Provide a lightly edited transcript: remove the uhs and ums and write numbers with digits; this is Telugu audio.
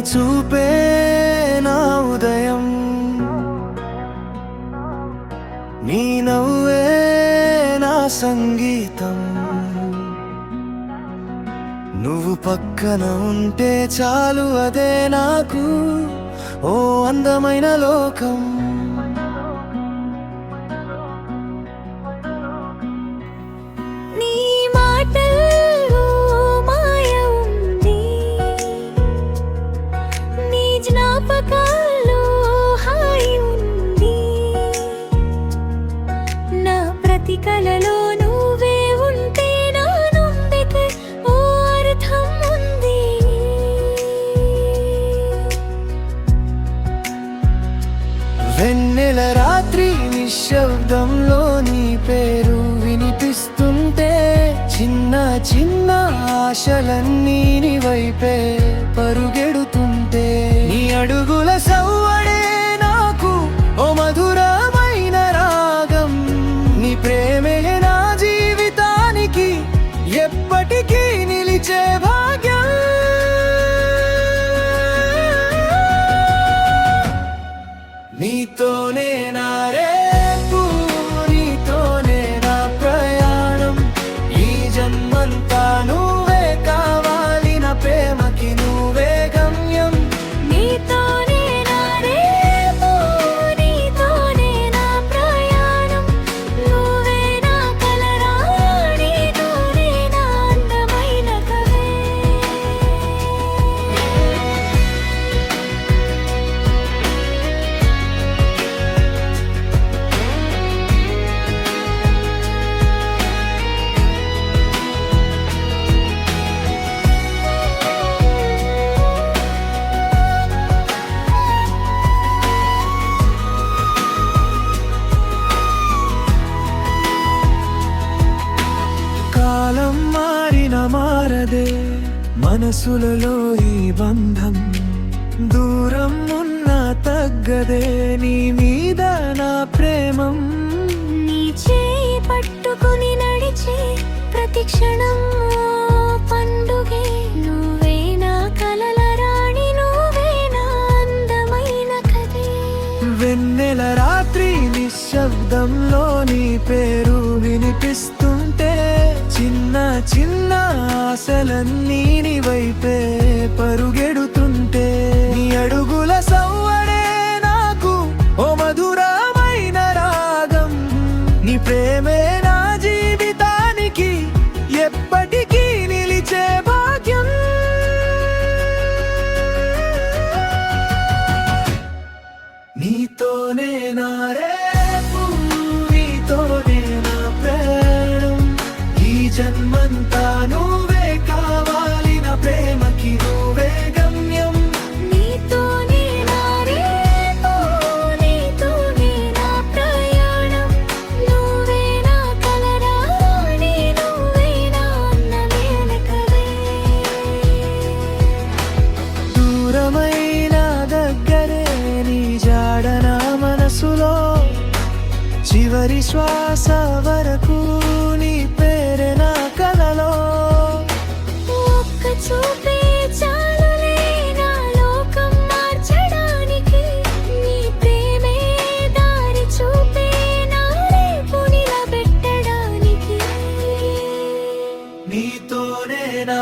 చూపే నా ఉదయం, నీ నవ్వే నా సంగీతం. నువ్వు పక్కన ఉంటే చాలు, అదే నాకు ఓ అందమైన లోకం. నీ మాటల్లో మాయ ఉంది, నీ జ్ఞాపకాల్లో హాయి ఉంది. నా ప్రతి కలలో నువ్వే ఉంటే నా నుండితే ఓ అర్థం ఉంది. వెన్నెల రాత్రి నిశ్శబ్దంలో నీ పేరు వినిపిస్తుంటే, చిన్న చిన్న ఆశలన్నీ నీ వైపే పరుగెడుతుంటే, నీ అడుగుల సవ్వడే నాకు ఓ మధురమైన రాగం. నీ ప్రేమే నా జీవితానికి ఎప్పటికీ నిలిచే భాగ్యం. నీతోనే నా రేపు, నీతోనే నా ప్రయాణం. ఈ జన్మంతా నువ్వే కావాలి, నా ప్రేమకి నువ్వే గమ్యం. నీతోనే నా రేపు, నీతోనే నా ప్రయాణం. నువ్వే నా కలరాణి, నువ్వే నా అందమైన కవే. కాలం మారిన మారదే మనసులలో ఈ బంధం. దూరం ఉన్నా తగ్గదే నీ మీద నా ప్రేమం. నీ చేయి పట్టుకుని నడిచే ప్రతి క్షణం ఓ పండుగే. నువ్వే నా కలల రాణి, నువ్వే నా అందమైన కథే. వెన్నెల రాత్రి నిశ్శబ్దంలో నీ పేరు వినిపిస్తుంటే, చిన్న చిన్న ఆశలన్నీ నీ వైపే పరుగెడుతుంటే, నీ అడుగుల సవ్వడే నాకు ఓ మధురమైన రాగం. నీ ప్రేమే నా జీవితానికి ఎప్పటికీ నిలిచే భాగ్యం. నీతోనే నా రేపు, నీతోనే నా ప్రాణం. ఈ జన్మంతా నువ్వే కావాలి, నా ప్రేమకి నువ్వే గమ్యం. నీతోనే నా రేపు, నీతోనే నా ప్రయాణం. నువ్వే నా కలరాణి, నువ్వే నా అందమైన కవే. దూరమైన దగ్గరే నీ జాడ నా మనసులో, చివరి శ్వాస వరకు నీ పేరే నా కలలో. ఒక్క చూపే చాలులే నా లోకం మార్చడానికి. నీ ప్రేమే దారి చూపే నా రేపు నిలబెట్టడానికి. నీతోనే నా